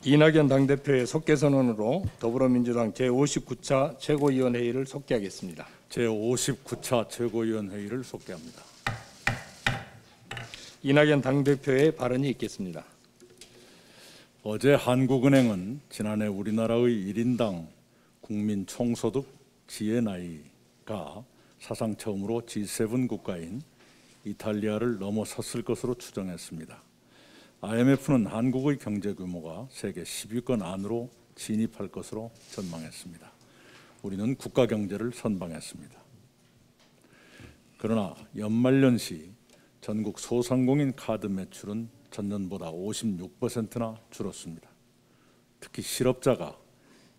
이낙연 당대표의 속개 선언으로 더불어민주당 제59차 최고위원회의를 속개하겠습니다. 제59차 최고위원회의를 속개합니다. 이낙연 당대표의 발언이 있겠습니다. 어제 한국은행은 지난해 우리나라의 1인당 국민 총소득 지혜 나이가 사상 처음으로 G7 국가인 이탈리아를 넘어섰을 것으로 추정했습니다. IMF는 한국의 경제 규모가 세계 10위권 안으로 진입할 것으로 전망했습니다. 우리는 국가 경제를 선방했습니다. 그러나 연말연시 전국 소상공인 카드 매출은 전년보다 56%나 줄었습니다. 특히 실업자가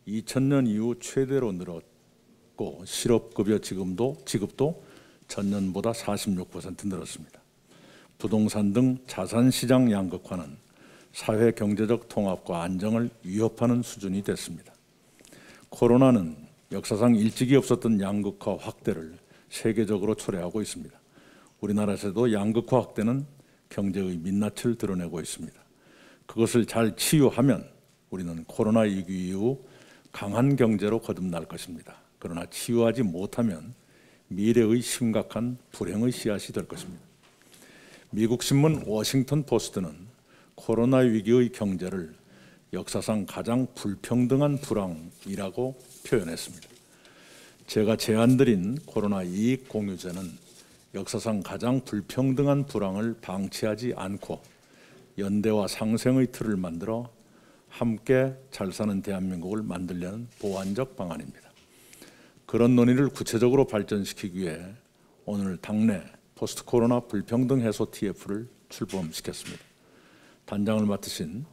2000년 이후 최대로 늘었고 실업급여 지급도 전년보다 46% 늘었습니다. 부동산 등 자산시장 양극화는 사회 경제적 통합과 안정을 위협하는 수준이 됐습니다. 코로나는 역사상 일찍이 없었던 양극화 확대를 세계적으로 초래하고 있습니다. 우리나라에서도 양극화 확대는 경제의 민낯을 드러내고 있습니다. 그것을 잘 치유하면 우리는 코로나19 이후 강한 경제로 거듭날 것입니다. 그러나 치유하지 못하면 미래의 심각한 불행의 씨앗이 될 것입니다. 미국 신문 워싱턴 포스트는 코로나 위기의 경제를 역사상 가장 불평등한 불황이라고 표현했습니다. 제가 제안드린 코로나 이익 공유제는 역사상 가장 불평등한 불황을 방치하지 않고 연대와 상생의 틀을 만들어 함께 잘 사는 대한민국을 만들려는 보완적 방안입니다. 그런 논의를 구체적으로 발전시키기 위해 오늘 당내 포스트 코로나 불평등 해소 TF를 출범시켰습니다. 단장을 맡으신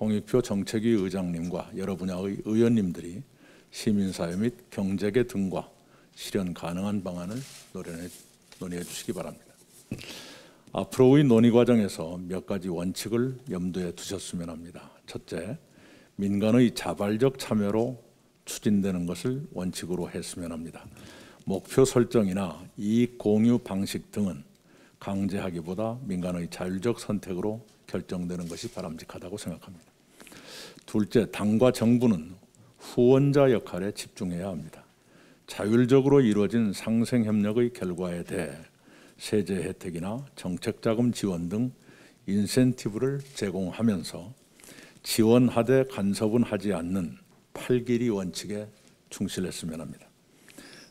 홍익표 정책위 의장님과 여러 분야의 의원님들이 시민사회 및 경제계 등과 실현 가능한 방안을 논의해 주시기 바랍니다. 앞으로의 논의 과정에서 몇 가지 원칙을 염두에 두셨으면 합니다. 첫째, 민간의 자발적 참여로 추진되는 것을 원칙으로 했으면 합니다. 목표 설정이나 이익 공유 방식 등은 강제하기보다 민간의 자율적 선택으로 결정되는 것이 바람직하다고 생각합니다. 둘째, 당과 정부는 후원자 역할에 집중해야 합니다. 자율적으로 이루어진 상생협력의 결과에 대해 세제 혜택이나 정책자금 지원 등 인센티브를 제공하면서 지원하되 간섭은 하지 않는 팔길이 원칙에 충실했으면 합니다.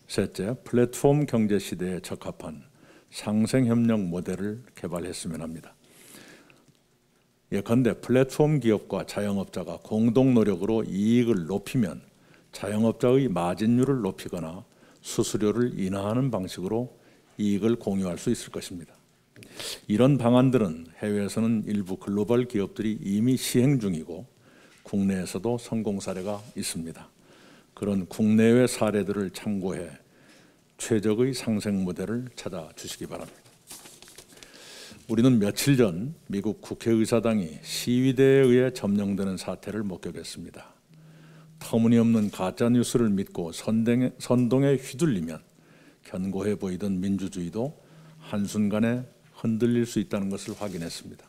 셋째, 플랫폼 경제 시대에 적합한 상생협력 모델을 개발했으면 합니다. 예컨대 플랫폼 기업과 자영업자가 공동 노력으로 이익을 높이면 자영업자의 마진율을 높이거나 수수료를 인하하는 방식으로 이익을 공유할 수 있을 것입니다. 이런 방안들은 해외에서는 일부 글로벌 기업들이 이미 시행 중이고 국내에서도 성공 사례가 있습니다. 그런 국내외 사례들을 참고해 최적의 상생 모델을 찾아주시기 바랍니다. 우리는 며칠 전 미국 국회의사당이 시위대에 의해 점령되는 사태를 목격했습니다. 터무니없는 가짜뉴스를 믿고 선동에 휘둘리면 견고해 보이던 민주주의도 한순간에 흔들릴 수 있다는 것을 확인했습니다.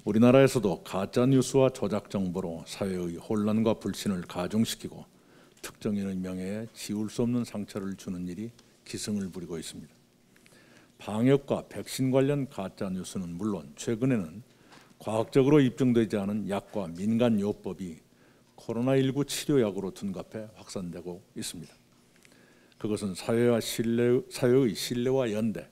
우리나라에서도 가짜뉴스와 조작 정보로 사회의 혼란과 불신을 가중시키고 특정인의 명예에 지울 수 없는 상처를 주는 일이 기승을 부리고 있습니다. 방역과 백신 관련 가짜뉴스는 물론 최근에는 과학적으로 입증되지 않은 약과 민간요법이 코로나19 치료약으로 둔갑해 확산되고 있습니다. 그것은 사회의 신뢰와 연대,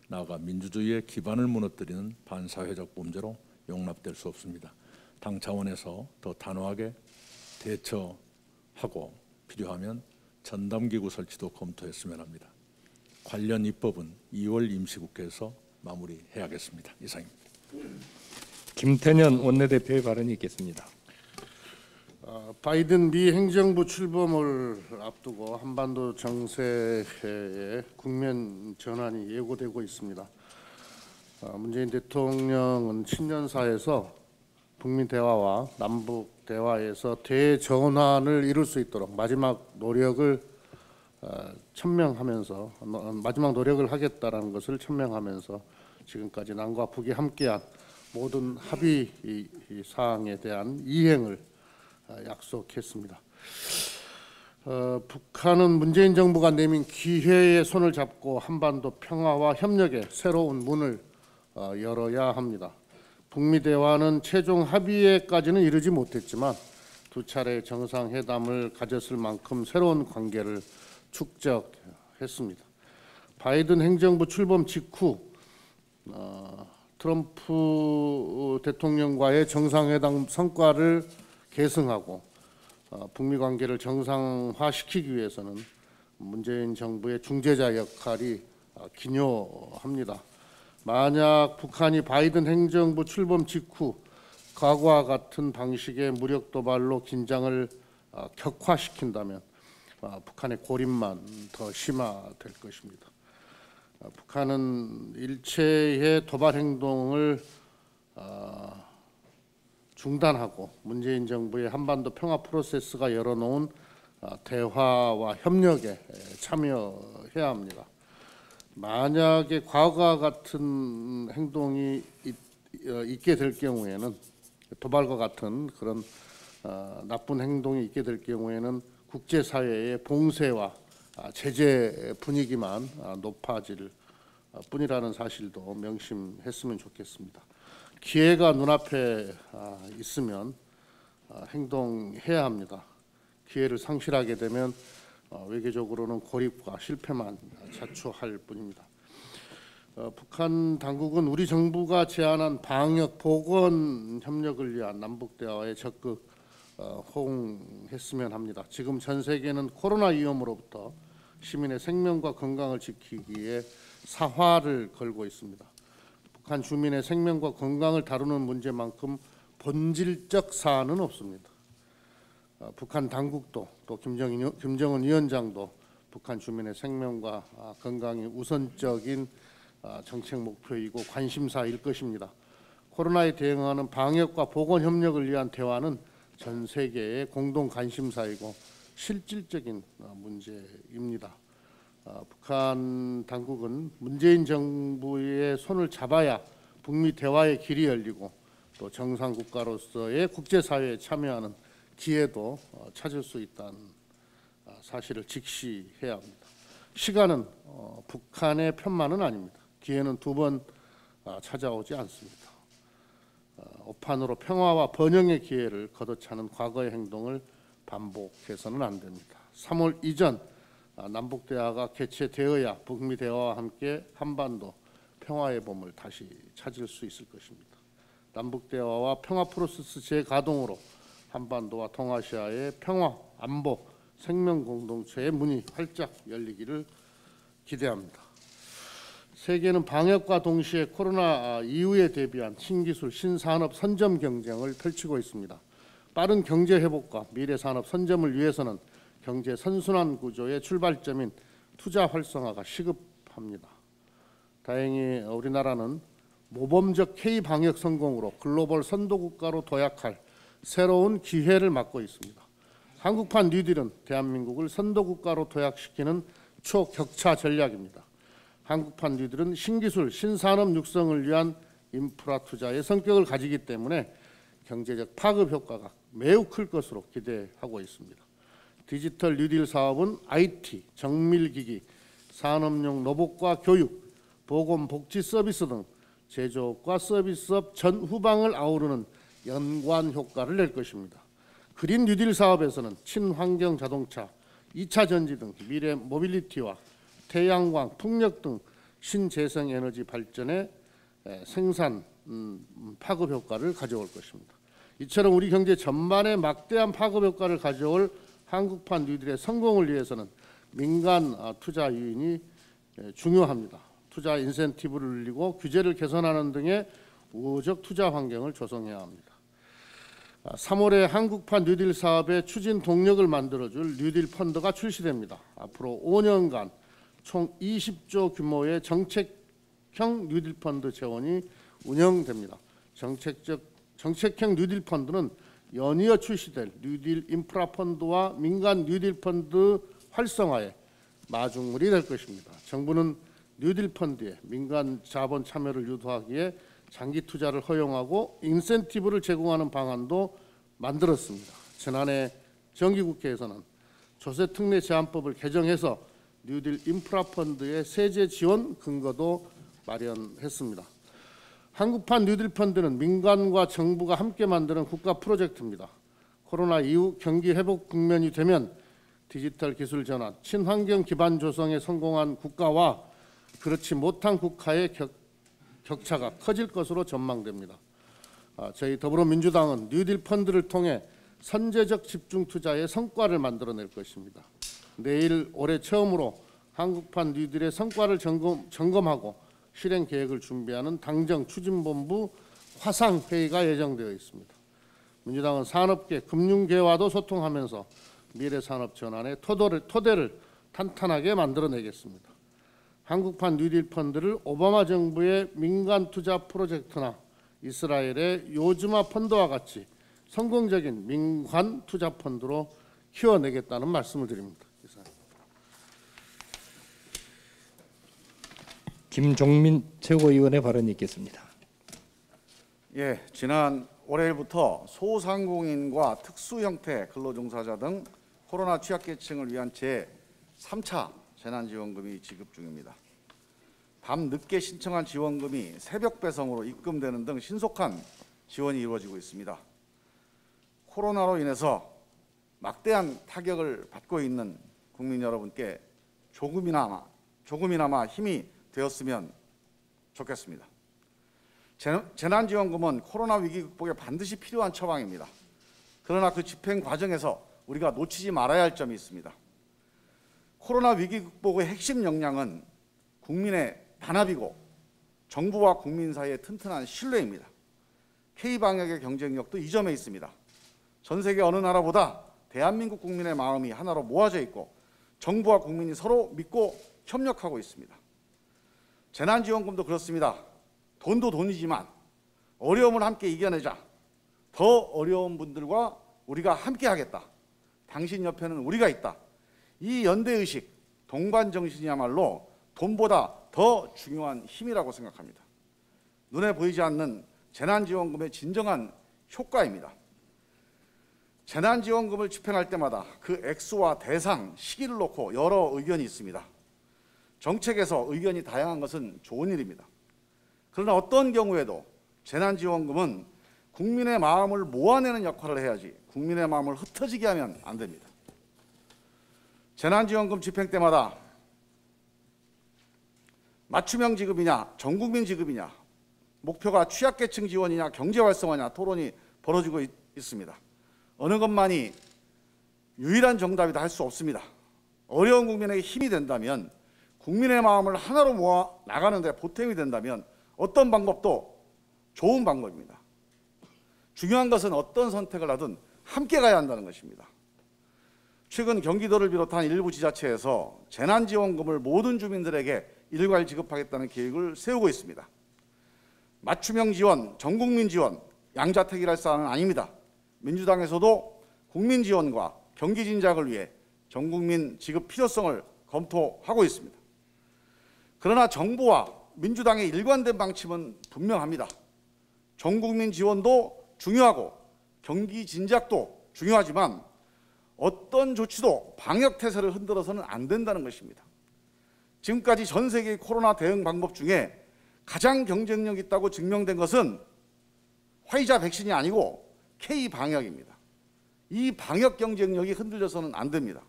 나아가 민주주의의 기반을 무너뜨리는 반사회적 범죄로 용납될 수 없습니다. 당 차원에서 더 단호하게 대처하고 필요하면 전담기구 설치도 검토했으면 합니다. 관련 입법은 2월 임시국회에서 마무리해야겠습니다. 이상입니다. 김태년 원내대표의 발언이 있겠습니다. 바이든 미 행정부 출범을 앞두고 한반도 정세의 국면 전환이 예고되고 있습니다. 문재인 대통령은 친년사에서 북미 대화와 남북 대화에서 대전환을 이룰 수 있도록 마지막 노력을 하겠다라는 것을 천명하면서 지금까지 남과 북이 함께한 모든 합의 사항에 대한 이행을 약속했습니다. 북한은 문재인 정부가 내민 기회에 손을 잡고 한반도 평화와 협력의 새로운 문을 열어야 합니다. 북미 대화는 최종 합의에까지는 이르지 못했지만 두 차례 정상회담을 가졌을 만큼 새로운 관계를 축적했습니다. 바이든 행정부 출범 직후 트럼프 대통령과의 정상회담 성과를 계승하고 북미 관계를 정상화시키기 위해서는 문재인 정부의 중재자 역할이 기묘합니다. 만약 북한이 바이든 행정부 출범 직후 과거와 같은 방식의 무력 도발로 긴장을 격화시킨다면 북한의 고립만 더 심화될 것입니다. 북한은 일체의 도발 행동을 중단하고 문재인 정부의 한반도 평화 프로세스가 열어놓은 대화와 협력에 참여해야 합니다. 만약에 과거와 같은 행동이 있게 될 경우에는 도발과 같은 그런 나쁜 행동이 있게 될 경우에는 국제사회의 봉쇄와 제재 분위기만 높아질 뿐이라는 사실도 명심했으면 좋겠습니다. 기회가 눈앞에 있으면 행동해야 합니다. 기회를 상실하게 되면 외교적으로는 고립과 실패만 자초할 뿐입니다. 북한 당국은 우리 정부가 제안한 방역 보건 협력을 위한 남북 대화에 적극 호응했으면 합니다. 지금 전 세계는 코로나 위험으로부터 시민의 생명과 건강을 지키기에 사활을 걸고 있습니다. 북한 주민의 생명과 건강을 다루는 문제만큼 본질적 사안은 없습니다. 북한 당국도 또 김정은 위원장도 북한 주민의 생명과 건강이 우선적인 정책 목표이고 관심사일 것입니다. 코로나에 대응하는 방역과 보건 협력을 위한 대화는 전 세계의 공동 관심사이고 실질적인 문제입니다. 북한 당국은 문재인 정부의 손을 잡아야 북미 대화의 길이 열리고 또 정상 국가로서의 국제사회에 참여하는 기회도 찾을 수 있다는 사실을 직시해야 합니다. 시간은 북한의 편만은 아닙니다. 기회는 두 번 찾아오지 않습니다. 오판으로 평화와 번영의 기회를 걷어차는 과거의 행동을 반복해서는 안 됩니다. 3월 이전 남북 대화가 개최되어야 북미 대화와 함께 한반도 평화의 봄을 다시 찾을 수 있을 것입니다. 남북 대화와 평화 프로세스 재가동으로 한반도와 동아시아의 평화, 안보, 생명 공동체의 문이 활짝 열리기를 기대합니다. 세계는 방역과 동시에 코로나 이후에 대비한 신기술, 신산업 선점 경쟁을 펼치고 있습니다. 빠른 경제 회복과 미래 산업 선점을 위해서는 경제 선순환 구조의 출발점인 투자 활성화가 시급합니다. 다행히 우리나라는 모범적 K-방역 성공으로 글로벌 선도국가로 도약할 새로운 기회를 맞고 있습니다. 한국판 뉴딜은 대한민국을 선도국가로 도약시키는 초격차 전략입니다. 한국판 뉴딜은 신기술, 신산업 육성을 위한 인프라 투자의 성격을 가지기 때문에 경제적 파급 효과가 매우 클 것으로 기대하고 있습니다. 디지털 뉴딜 사업은 IT, 정밀기기, 산업용 로봇과 교육, 보건복지 서비스 등 제조업과 서비스업 전후방을 아우르는 연관 효과를 낼 것입니다. 그린 뉴딜 사업에서는 친환경 자동차, 2차 전지 등 미래 모빌리티와 태양광, 풍력 등 신재생 에너지 발전의 생산 파급 효과를 가져올 것입니다. 이처럼 우리 경제 전반에 막대한 파급 효과를 가져올 한국판 뉴딜의 성공을 위해서는 민간 투자 유인이 중요합니다. 투자 인센티브를 늘리고 규제를 개선하는 등의 우호적 투자 환경을 조성해야 합니다. 3월에 한국판 뉴딜 사업의 추진 동력을 만들어줄 뉴딜 펀드가 출시됩니다. 앞으로 5년간 총 20조 규모의 정책형 뉴딜 펀드 재원이 운영됩니다. 정책형 뉴딜 펀드는 연이어 출시될 뉴딜 인프라 펀드와 민간 뉴딜 펀드 활성화에 마중물이 될 것입니다. 정부는 뉴딜 펀드에 민간 자본 참여를 유도하기에 장기 투자를 허용하고 인센티브를 제공하는 방안도 만들었습니다. 지난해 정기국회에서는 조세특례 제한법을 개정해서 뉴딜 인프라 펀드의 세제 지원 근거도 마련했습니다. 한국판 뉴딜 펀드는 민간과 정부가 함께 만드는 국가 프로젝트입니다. 코로나 이후 경기 회복 국면이 되면 디지털 기술 전환, 친환경 기반 조성에 성공한 국가와 그렇지 못한 국가의 격차가 커질 것으로 전망됩니다. 저희 더불어민주당은 뉴딜 펀드를 통해 선제적 집중 투자의 성과를 만들어낼 것입니다. 내일 올해 처음으로 한국판 뉴딜의 성과를 점검하고 실행 계획을 준비하는 당정 추진본부 화상 회의가 예정되어 있습니다. 민주당은 산업계, 금융계와도 소통하면서 미래 산업 전환의 토대를 탄탄하게 만들어내겠습니다. 한국판 뉴딜 펀드를 오바마 정부의 민간 투자 프로젝트나 이스라엘의 요즈마 펀드와 같이 성공적인 민간 투자 펀드로 키워내겠다는 말씀을 드립니다. 김종민 최고위원의 발언이 있겠습니다. 예, 지난 월요일부터 소상공인과 특수 형태 근로종사자 등 코로나 취약계층을 위한 제3차 재난지원금이 지급 중입니다. 밤 늦게 신청한 지원금이 새벽 배송으로 입금되는 등 신속한 지원이 이루어지고 있습니다. 코로나로 인해서 막대한 타격을 받고 있는 국민 여러분께 조금이나마 힘이 되었으면 좋겠습니다. 재난지원금은 코로나 위기 극복에 반드시 필요한 처방입니다. 그러나 그 집행 과정에서 우리가 놓치지 말아야 할 점이 있습니다. 코로나 위기 극복의 핵심 역량은 국민의 단합이고 정부와 국민 사이의 튼튼한 신뢰입니다. K방역의 경쟁력도 이 점에 있습니다. 전 세계 어느 나라보다 대한민국 국민의 마음이 하나로 모아져 있고 정부와 국민이 서로 믿고 협력하고 있습니다. 재난지원금도 그렇습니다. 돈도 돈이지만 어려움을 함께 이겨내자. 더 어려운 분들과 우리가 함께 하겠다. 당신 옆에는 우리가 있다. 이 연대의식, 동반정신이야말로 돈보다 더 중요한 힘이라고 생각합니다. 눈에 보이지 않는 재난지원금의 진정한 효과입니다. 재난지원금을 집행할 때마다 그 액수와 대상, 시기를 놓고 여러 의견이 있습니다. 정책에서 의견이 다양한 것은 좋은 일입니다. 그러나 어떤 경우에도 재난지원금은 국민의 마음을 모아내는 역할을 해야지 국민의 마음을 흩어지게 하면 안 됩니다. 재난지원금 집행 때마다 맞춤형 지급이냐, 전국민 지급이냐, 목표가 취약계층 지원이냐, 경제활성화냐 토론이 벌어지고 있습니다. 어느 것만이 유일한 정답이다 할 수 없습니다. 어려운 국민에게 힘이 된다면, 국민의 마음을 하나로 모아 나가는 데 보탬이 된다면 어떤 방법도 좋은 방법입니다. 중요한 것은 어떤 선택을 하든 함께 가야 한다는 것입니다. 최근 경기도를 비롯한 일부 지자체에서 재난지원금을 모든 주민들에게 일괄 지급하겠다는 계획을 세우고 있습니다. 맞춤형 지원, 전국민 지원, 양자택일할 사안은 아닙니다. 민주당에서도 국민 지원과 경기 진작을 위해 전국민 지급 필요성을 검토하고 있습니다. 그러나 정부와 민주당의 일관된 방침은 분명합니다. 전국민 지원도 중요하고 경기 진작도 중요하지만 어떤 조치도 방역 태세를 흔들어서는 안 된다는 것입니다. 지금까지 전 세계의 코로나 대응 방법 중에 가장 경쟁력 있다고 증명된 것은 화이자 백신이 아니고 K방역입니다. 이 방역 경쟁력이 흔들려서는 안 됩니다.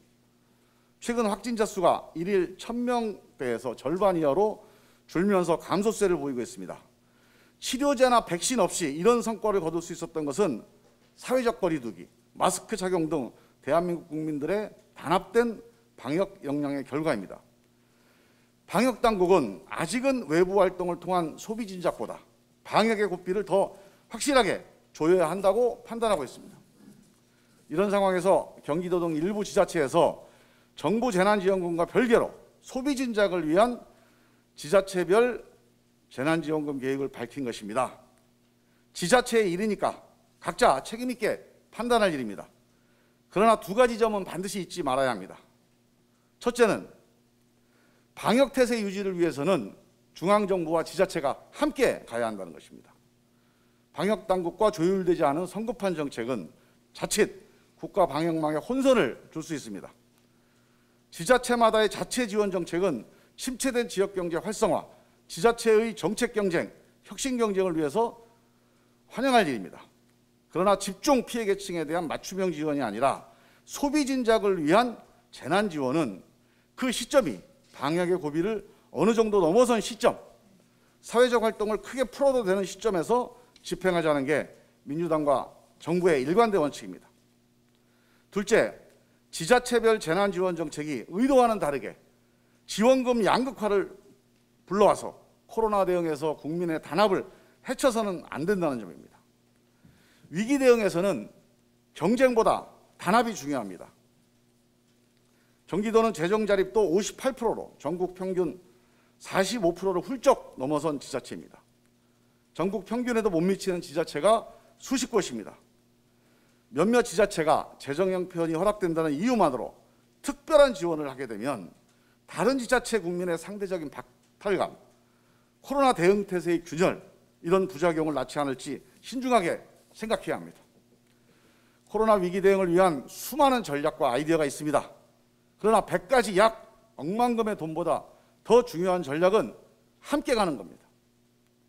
최근 확진자 수가 1일 1000명대에서 절반 이하로 줄면서 감소세를 보이고 있습니다. 치료제나 백신 없이 이런 성과를 거둘 수 있었던 것은 사회적 거리두기, 마스크 착용 등 대한민국 국민들의 단합된 방역 역량의 결과입니다. 방역당국은 아직은 외부 활동을 통한 소비 진작보다 방역의 고삐를 더 확실하게 조여야 한다고 판단하고 있습니다. 이런 상황에서 경기도 등 일부 지자체에서 정부 재난지원금과 별개로 소비 진작을 위한 지자체별 재난지원금 계획을 밝힌 것입니다. 지자체의 일이니까 각자 책임 있게 판단할 일입니다. 그러나 두 가지 점은 반드시 잊지 말아야 합니다. 첫째는 방역태세 유지를 위해서는 중앙정부와 지자체가 함께 가야 한다는 것입니다. 방역 당국과 조율되지 않은 성급한 정책은 자칫 국가 방역망에 혼선을 줄 수 있습니다. 지자체마다의 자체 지원 정책은 침체된 지역 경제 활성화, 지자체의 정책 경쟁, 혁신 경쟁을 위해서 환영할 일입니다. 그러나 집중 피해 계층에 대한 맞춤형 지원이 아니라 소비 진작을 위한 재난 지원은 그 시점이 방역의 고비를 어느 정도 넘어선 시점, 사회적 활동을 크게 풀어도 되는 시점에서 집행하자는 게 민주당과 정부의 일관된 원칙입니다. 둘째, 지자체별 재난 지원 정책이 의도와는 다르게 지원금 양극화를 불러와서 코로나 대응에서 국민의 단합을 해쳐서는 안 된다는 점입니다. 위기 대응에서는 경쟁보다 단합이 중요합니다. 경기도는 재정 자립도 58%로 전국 평균 45%를 훌쩍 넘어선 지자체입니다. 전국 평균에도 못 미치는 지자체가 수십 곳입니다. 몇몇 지자체가 재정 형편이 허락된다는 이유만으로 특별한 지원을 하게 되면 다른 지자체 국민의 상대적인 박탈감, 코로나 대응 태세의 균열, 이런 부작용을 낳지 않을지 신중하게 생각해야 합니다. 코로나 위기 대응을 위한 수많은 전략과 아이디어가 있습니다. 그러나 100가지 약 억만금의 돈보다 더 중요한 전략은 함께 가는 겁니다.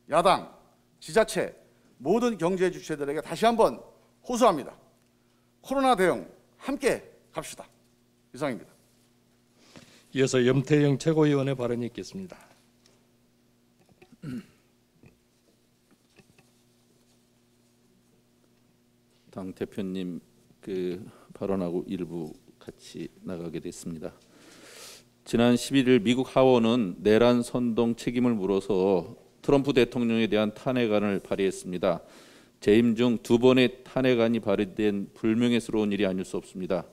야당, 지자체, 모든 경제 주체들에게 다시 한번 호소합니다. 코로나 대응 함께 갑시다. 이상입니다. 이어서 염태영 최고위원의 발언이 있겠습니다. 당 대표님 발언하고 일부 같이 나가게 됐습니다. 지난 11일 미국 하원은 내란 선동 책임을 물어서 트럼프 대통령에 대한 탄핵안을 발의했습니다. 재임 중 2번의 탄핵안이 발의된 불명예스러운 일이 아닐 수 없습니다.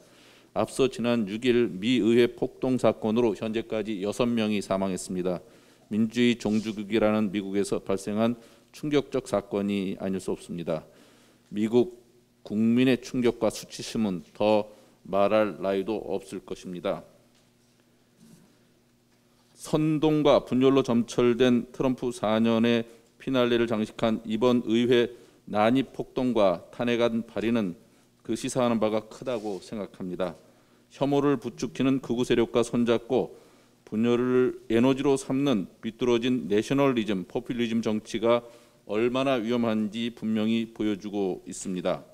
앞서 지난 6일 미 의회 폭동 사건으로 현재까지 6명이 사망했습니다. 민주주의 종주국이라는 미국에서 발생한 충격적 사건이 아닐 수 없습니다. 미국 국민의 충격과 수치심은 더 말할 나위도 없을 것입니다. 선동과 분열로 점철된 트럼프 4년의 피날레를 장식한 이번 의회 난입 폭동과 탄핵안 발의는 그 시사하는 바가 크다고 생각합니다. 혐오를 부추기는 극우 세력과 손잡고 분열을 에너지로 삼는 비뚤어진 내셔널리즘, 포퓰리즘 정치가 얼마나 위험한지 분명히 보여주고 있습니다.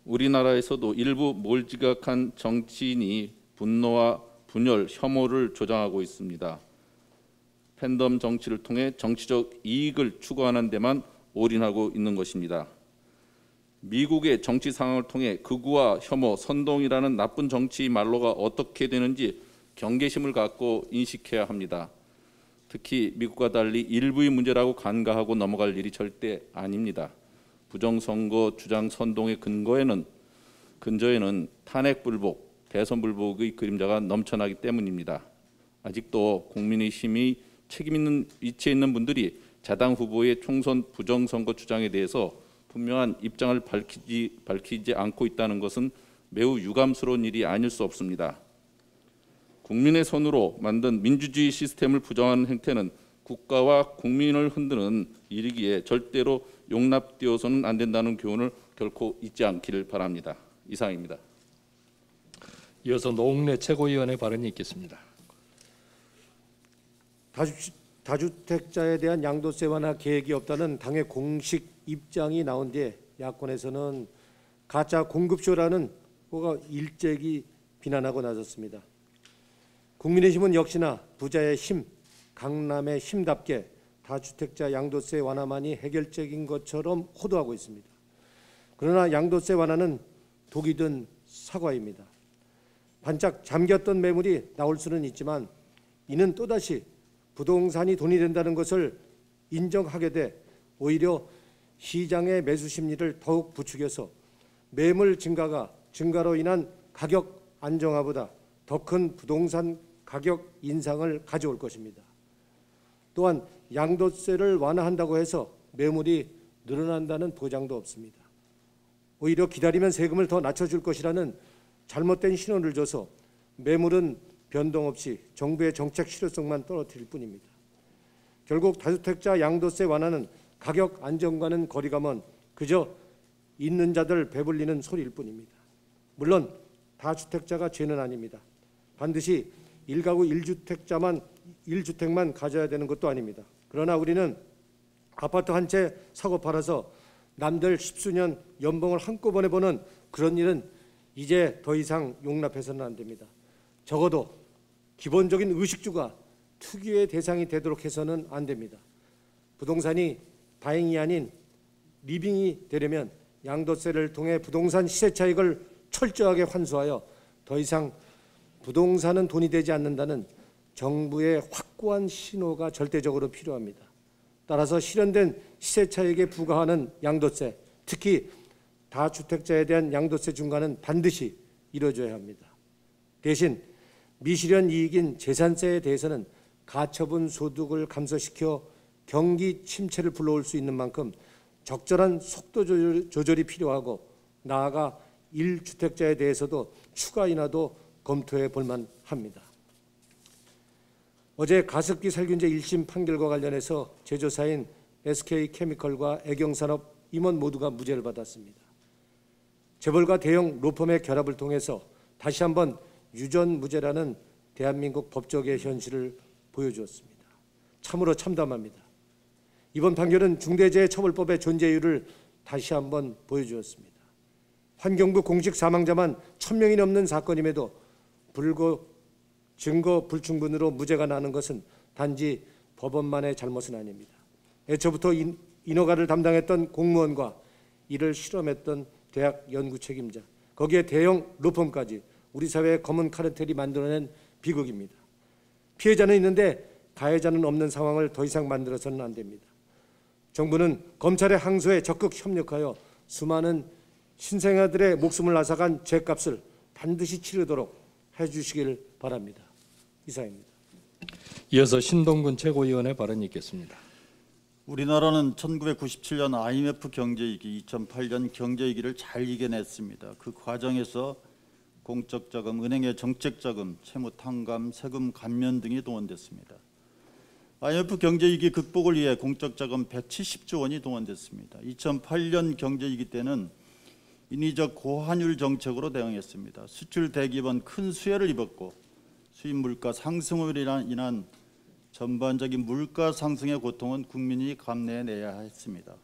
우리나라에서도 일부 몰지각한 정치인이 분노와 분열, 혐오를 조장하고 있습니다. 팬덤 정치를 통해 정치적 이익을 추구하는 데만 올인하고 있는 것입니다. 미국의 정치 상황을 통해 극우와 혐오, 선동이라는 나쁜 정치 말로가 어떻게 되는지 경계심을 갖고 인식해야 합니다. 특히 미국과 달리 일부의 문제라고 간과하고 넘어갈 일이 절대 아닙니다. 부정선거 주장 선동의 근저에는 탄핵 불복, 대선 불복의 그림자가 넘쳐나기 때문입니다. 아직도 국민의힘이 책임 있는 위치에 있는 분들이 자당 후보의 총선 부정선거 주장에 대해서 분명한 입장을 밝히지 않고 있다는 것은 매우 유감스러운 일이 아닐 수 없습니다. 국민의 손으로 만든 민주주의 시스템을 부정하는 행태는 국가와 국민을 흔드는 일이기에 절대로 용납되어서는 안 된다는 교훈을 결코 잊지 않기를 바랍니다. 이상입니다. 이어서 노웅래 최고위원의 발언이 있겠습니다. 다주택자에 대한 양도세 완화 계획이 없다는 당의 공식 입장이 나온 뒤에 야권에서는 가짜 공급쇼라는 거가 일제히 비난하고 나섰습니다. 국민의힘은 역시나 부자의 힘, 강남의 힘답게 다주택자 양도세 완화만이 해결책인 것처럼 호도하고 있습니다. 그러나 양도세 완화는 독이 든 사과입니다. 반짝 잠겼던 매물이 나올 수는 있지만 이는 또다시 부동산이 돈이 된다는 것을 인정하게 돼 오히려 시장의 매수 심리를 더욱 부추겨서 매물 증가로 인한 가격 안정화보다 더 큰 부동산 가격 인상을 가져올 것입니다. 또한 양도세를 완화한다고 해서 매물이 늘어난다는 보장도 없습니다. 오히려 기다리면 세금을 더 낮춰줄 것이라는 잘못된 신호를 줘서 매물은 변동 없이 정부의 정책 실효성만 떨어뜨릴 뿐입니다. 결국 다주택자 양도세 완화는 가격 안정과는 거리가 먼 그저 있는 자들 배불리는 소리일 뿐입니다. 물론 다주택자가 죄는 아닙니다. 반드시 1가구 1주택만 가져야 되는 것도 아닙니다. 그러나 우리는 아파트 한 채 사고 팔아서 남들 십수년 연봉을 한꺼번에 버는 그런 일은 이제 더 이상 용납해서는 안 됩니다. 적어도 기본적인 의식주가 투기의 대상이 되도록 해서는 안 됩니다. 부동산이 다행이 아닌 리빙이 되려면 양도세를 통해 부동산 시세 차익을 철저하게 환수하여 더 이상 부동산은 돈이 되지 않는다는 정부의 확고한 신호가 절대적으로 필요합니다. 따라서 실현된 시세 차익에 부과하는 양도세, 특히 다주택자에 대한 양도세 중과는 반드시 이루어져야 합니다. 대신 미실현 이익인 재산세에 대해서는 가처분 소득을 감소시켜 경기 침체를 불러올 수 있는 만큼 적절한 속도 조절이 필요하고, 나아가 1주택자에 대해서도 추가 인하도 검토해 볼 만합니다. 어제 가습기 살균제 1심 판결과 관련해서 제조사인 SK케미컬과 애경산업 임원 모두가 무죄를 받았습니다. 재벌과 대형 로펌의 결합을 통해서 다시 한번 유전무죄라는 대한민국 법조계의 현실을 보여주었습니다. 참으로 참담합니다. 이번 판결은 중대재해처벌법의 존재 이유를 다시 한번 보여주었습니다. 환경부 공식 사망자만 1000명이 넘는 사건임에도 불구 증거 불충분으로 무죄가 나는 것은 단지 법원만의 잘못은 아닙니다. 애초부터 인허가를 담당했던 공무원과 이를 실험했던 대학 연구 책임자, 거기에 대형 로펌까지 우리 사회의 검은 카르텔이 만들어낸 비극입니다. 피해자는 있는데 가해자는 없는 상황을 더 이상 만들어서는 안 됩니다. 정부는 검찰의 항소에 적극 협력하여 수많은 신생아들의 목숨을 앗아간 죄값을 반드시 치르도록 해주시길 바랍니다. 이상입니다. 이어서 신동근 최고위원의 발언이 있겠습니다. 우리나라는 1997년 IMF 경제위기, 2008년 경제위기를 잘 이겨냈습니다. 그 과정에서 공적 자금, 은행의 정책 자금, 채무 탕감, 세금 감면 등이 동원됐습니다. IMF 경제위기 극복을 위해 공적 자금 170조 원이 동원됐습니다. 2008년 경제위기 때는 인위적 고환율 정책으로 대응했습니다. 수출 대기업은 큰 수혜를 입었고 수입 물가 상승으로 인한 전반적인 물가 상승의 고통은 국민이 감내해내야 했습니다.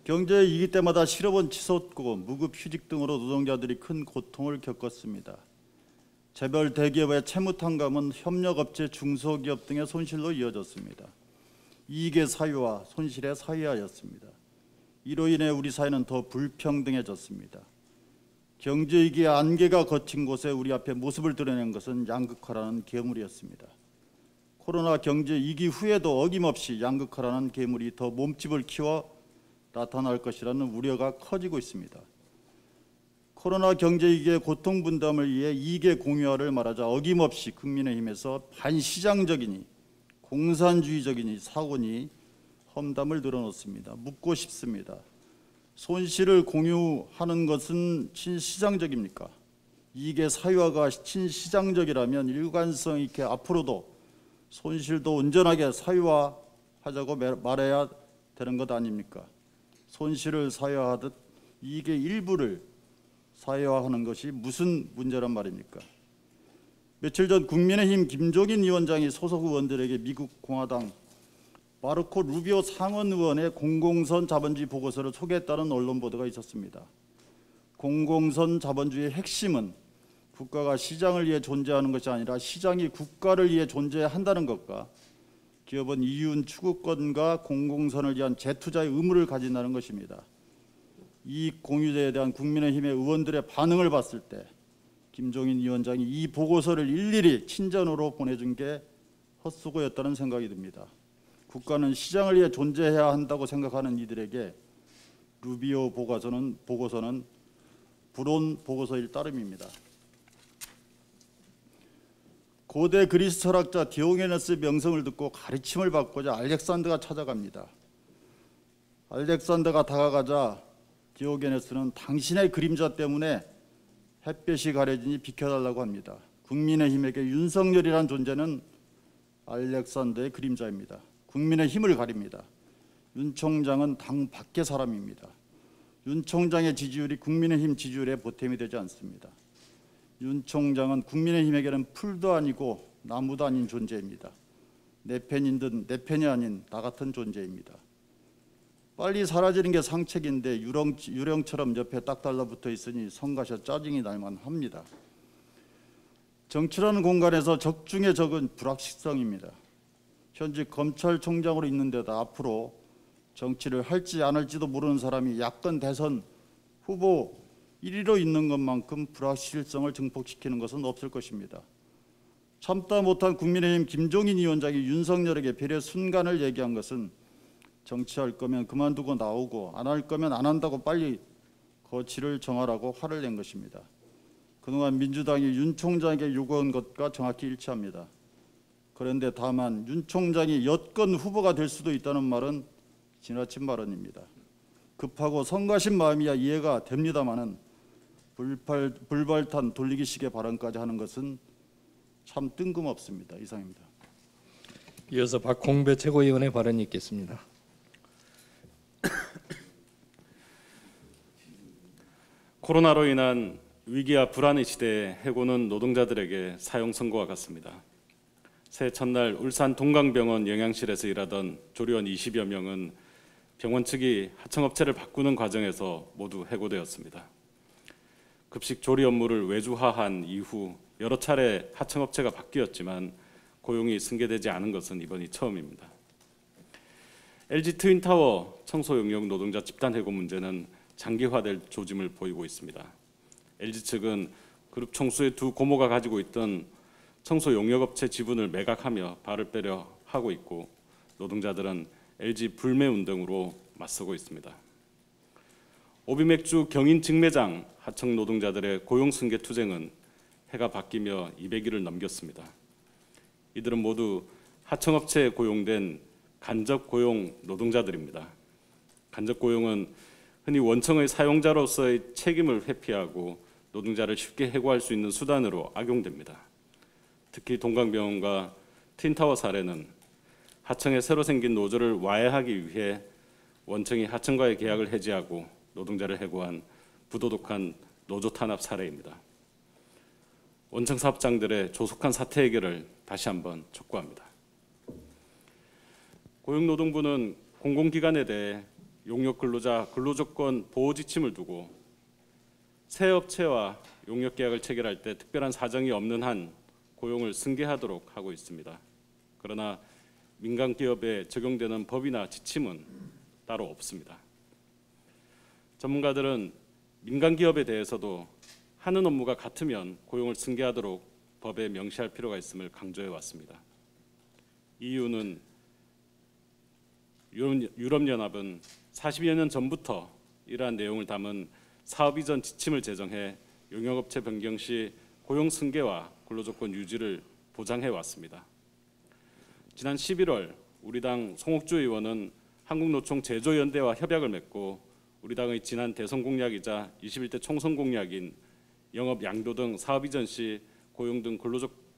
경제 위기 때마다 실업은 치솟고 무급휴직 등으로 노동자들이 큰 고통을 겪었습니다. 재벌 대기업의 채무탕감은 협력업체 중소기업 등의 손실로 이어졌습니다. 이익의 사유와 손실의 사유화였습니다. 이로 인해 우리 사회는 더 불평등해졌습니다. 경제위기의 안개가 걷힌 곳에 우리 앞에 모습을 드러낸 것은 양극화라는 괴물이었습니다. 코로나 경제위기 후에도 어김없이 양극화라는 괴물이 더 몸집을 키워 나타날 것이라는 우려가 커지고 있습니다. 코로나 경제위기의 고통 분담을 위해 이익의 공유화를 말하자 어김없이 국민의힘에서 반시장적이니 공산주의적이니 사고니 험담을 늘어놓습니다. 묻고 싶습니다. 손실을 공유하는 것은 친시장적입니까? 이익의 사유화가 친시장적이라면 일관성 있게 앞으로도 손실도 온전하게 사유화하자고 말해야 되는 것 아닙니까? 손실을 사유화하듯 이익의 일부를 사유화하는 것이 무슨 문제란 말입니까? 며칠 전 국민의힘 김종인 위원장이 소속 의원들에게 미국 공화당 마르코 루비오 상원 의원의 공공선 자본주의 보고서를 소개했다는 언론 보도가 있었습니다. 공공선 자본주의의 핵심은 국가가 시장을 위해 존재하는 것이 아니라 시장이 국가를 위해 존재해야 한다는 것과 기업은 이윤 추구권과 공공선을 위한 재투자의 의무를 가진다는 것입니다. 이익 공유제에 대한 국민의힘의 의원들의 반응을 봤을 때 김종인 위원장이 이 보고서를 일일이 친전으로 보내준 게 헛수고였다는 생각이 듭니다. 국가는 시장을 위해 존재해야 한다고 생각하는 이들에게 루비오 보고서는 불온 보고서일 따름입니다. 고대 그리스 철학자 디오게네스의 명성을 듣고 가르침을 받고자 알렉산더가 찾아갑니다. 알렉산더가 다가가자 디오게네스는 당신의 그림자 때문에 햇볕이 가려지니 비켜달라고 합니다. 국민의힘에게 윤석열이란 존재는 알렉산더의 그림자입니다. 국민의 힘을 가립니다. 윤 총장은 당 밖의 사람입니다. 윤 총장의 지지율이 국민의힘 지지율에 보탬이 되지 않습니다. 윤 총장은 국민의힘에게는 풀도 아니고 나무도 아닌 존재입니다. 내 편인 듯 내 편이 아닌 나 같은 존재입니다. 빨리 사라지는 게 상책인데 유령처럼 옆에 딱 달라붙어 있으니 성가셔 짜증이 날만 합니다. 정치라는 공간에서 적중의 적은 불확실성입니다. 현직 검찰총장으로 있는 데다 앞으로 정치를 할지 안 할지도 모르는 사람이 야권 대선 후보 1위로 있는 것만큼 불확실성을 증폭시키는 것은 없을 것입니다. 참다 못한 국민의힘 김종인 위원장이 윤석열에게 배려 순간을 얘기한 것은 정치할 거면 그만두고 나오고 안 할 거면 안 한다고 빨리 거취를 정하라고 화를 낸 것입니다. 그동안 민주당이 윤 총장에게 요구한 것과 정확히 일치합니다. 그런데 다만 윤 총장이 여권 후보가 될 수도 있다는 말은 지나친 발언입니다. 급하고 성가신 마음이야 이해가 됩니다마는 불발탄 돌리기식의 발언까지 하는 것은 참 뜬금없습니다. 이상입니다. 이어서 박홍배 최고위원의 발언이 있겠습니다. 코로나로 인한 위기와 불안의 시대에 해고는 노동자들에게 사형 선고와 같습니다. 새해 첫날 울산 동강병원 영양실에서 일하던 조리원 20여 명은 병원 측이 하청업체를 바꾸는 과정에서 모두 해고되었습니다. 급식 조리 업무를 외주화한 이후 여러 차례 하청업체가 바뀌었지만 고용이 승계되지 않은 것은 이번이 처음입니다. LG 트윈타워 청소 용역 노동자 집단 해고 문제는 장기화될 조짐을 보이고 있습니다. LG 측은 그룹 총수의 두 고모가 가지고 있던 청소 용역업체 지분을 매각하며 발을 빼려 하고 있고 노동자들은 LG 불매운 등으로 맞서고 있습니다. 오비맥주 경인 직매장 하청 노동자들의 고용 승계 투쟁은 해가 바뀌며 200일을 넘겼습니다. 이들은 모두 하청업체에 고용된 간접 고용 노동자들입니다. 간접 고용은 흔히 원청의 사용자로서의 책임을 회피하고 노동자를 쉽게 해고할 수 있는 수단으로 악용됩니다. 특히 동강병원과 틴타워 사례는 하청에 새로 생긴 노조를 와해하기 위해 원청이 하청과의 계약을 해지하고 노동자를 해고한 부도덕한 노조 탄압 사례입니다. 원청 사업장들의 조속한 사태 해결을 다시 한번 촉구합니다. 고용노동부는 공공기관에 대해 용역 근로자 근로조건 보호 지침을 두고 새 업체와 용역 계약을 체결할 때 특별한 사정이 없는 한 고용을 승계하도록 하고 있습니다. 그러나 민간 기업에 적용되는 법이나 지침은 따로 없습니다. 전문가들은 민간 기업에 대해서도 하는 업무가 같으면 고용을 승계하도록 법에 명시할 필요가 있음을 강조해 왔습니다. EU는 유럽연합은 40여 년 전부터 이러한 내용을 담은 사업 이전 지침을 제정해 용역업체 변경 시 고용 승계와 근로조건 유지를 보장해 왔습니다. 지난 11월 우리 당 송옥주 의원은 한국노총 제조연대와 협약을 맺고 우리 당의 지난 대선 공약이자 21대 총선 공약인 영업 양도 등 사업 이전 시 고용 등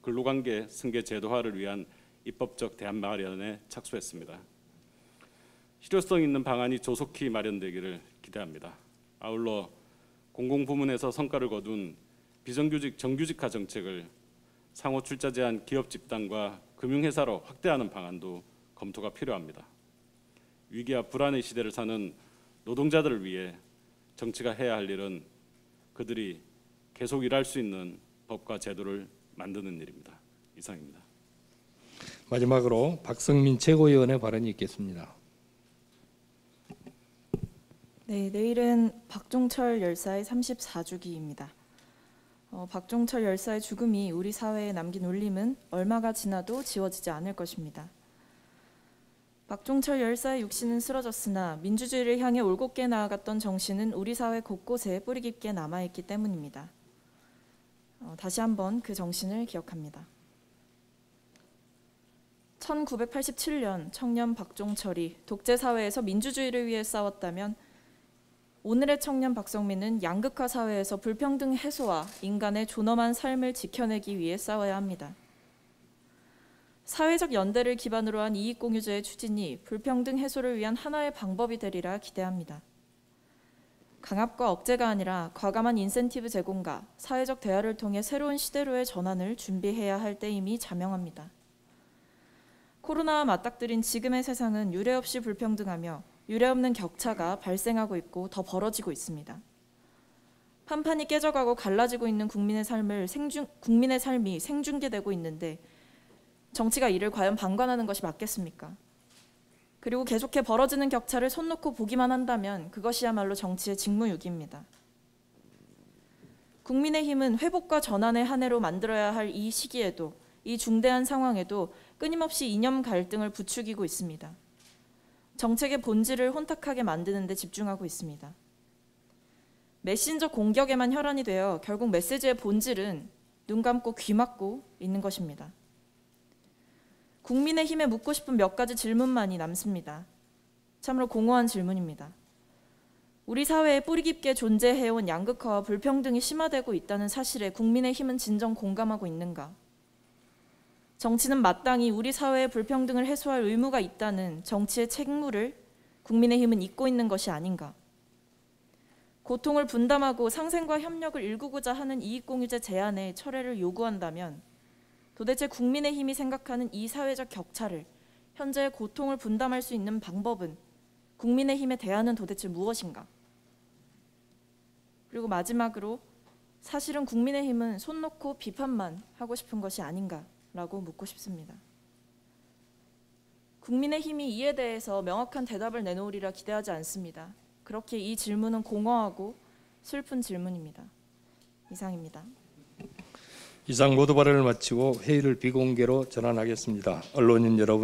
근로관계 승계 제도화를 위한 입법적 대안 마련에 착수했습니다. 실효성 있는 방안이 조속히 마련되기를 기대합니다. 아울러 공공부문에서 성과를 거둔 비정규직 정규직화 정책을 상호 출자 제한 기업 집단과 금융회사로 확대하는 방안도 검토가 필요합니다. 위기와 불안의 시대를 사는 노동자들을 위해 정치가 해야 할 일은 그들이 계속 일할 수 있는 법과 제도를 만드는 일입니다. 이상입니다. 마지막으로 박성민 최고위원의 발언이 있겠습니다. 네, 내일은 박종철 열사의 34주기입니다. 박종철 열사의 죽음이 우리 사회에 남긴 울림은 얼마가 지나도 지워지지 않을 것입니다. 박종철 열사의 육신은 쓰러졌으나 민주주의를 향해 올곧게 나아갔던 정신은 우리 사회 곳곳에 뿌리 깊게 남아있기 때문입니다. 다시 한번 그 정신을 기억합니다. 1987년 청년 박종철이 독재사회에서 민주주의를 위해 싸웠다면 오늘의 청년 박성민은 양극화 사회에서 불평등 해소와 인간의 존엄한 삶을 지켜내기 위해 싸워야 합니다. 사회적 연대를 기반으로 한 이익공유제의 추진이 불평등 해소를 위한 하나의 방법이 되리라 기대합니다. 강압과 억제가 아니라 과감한 인센티브 제공과 사회적 대화를 통해 새로운 시대로의 전환을 준비해야 할 때임이 자명합니다. 코로나와 맞닥뜨린 지금의 세상은 유례 없이 불평등하며 유례 없는 격차가 발생하고 있고 더 벌어지고 있습니다. 판판이 깨져가고 갈라지고 있는 국민의 삶이 생중계되고 있는데 정치가 이를 과연 방관하는 것이 맞겠습니까? 그리고 계속해 벌어지는 격차를 손 놓고 보기만 한다면 그것이야말로 정치의 직무유기입니다. 국민의힘은 회복과 전환의 한 해로 만들어야 할 이 시기에도, 이 중대한 상황에도 끊임없이 이념 갈등을 부추기고 있습니다. 정책의 본질을 혼탁하게 만드는 데 집중하고 있습니다. 메신저 공격에만 혈안이 되어 결국 메시지의 본질은 눈 감고 귀 막고 있는 것입니다. 국민의힘에 묻고 싶은 몇 가지 질문만이 남습니다. 참으로 공허한 질문입니다. 우리 사회에 뿌리 깊게 존재해온 양극화와 불평등이 심화되고 있다는 사실에 국민의힘은 진정 공감하고 있는가? 정치는 마땅히 우리 사회의 불평등을 해소할 의무가 있다는 정치의 책무를 국민의힘은 잊고 있는 것이 아닌가? 고통을 분담하고 상생과 협력을 일구고자 하는 이익공유제 제안의 철회를 요구한다면 도대체 국민의힘이 생각하는 이 사회적 격차를, 현재의 고통을 분담할 수 있는 방법은 국민의힘의 대안은 도대체 무엇인가? 그리고 마지막으로 사실은 국민의힘은 손 놓고 비판만 하고 싶은 것이 아닌가라고 묻고 싶습니다. 국민의힘이 이에 대해서 명확한 대답을 내놓으리라 기대하지 않습니다. 그렇게 이 질문은 공허하고 슬픈 질문입니다. 이상입니다. 이상 모두 발언을 마치고 회의를 비공개로 전환하겠습니다. 언론인 여러분.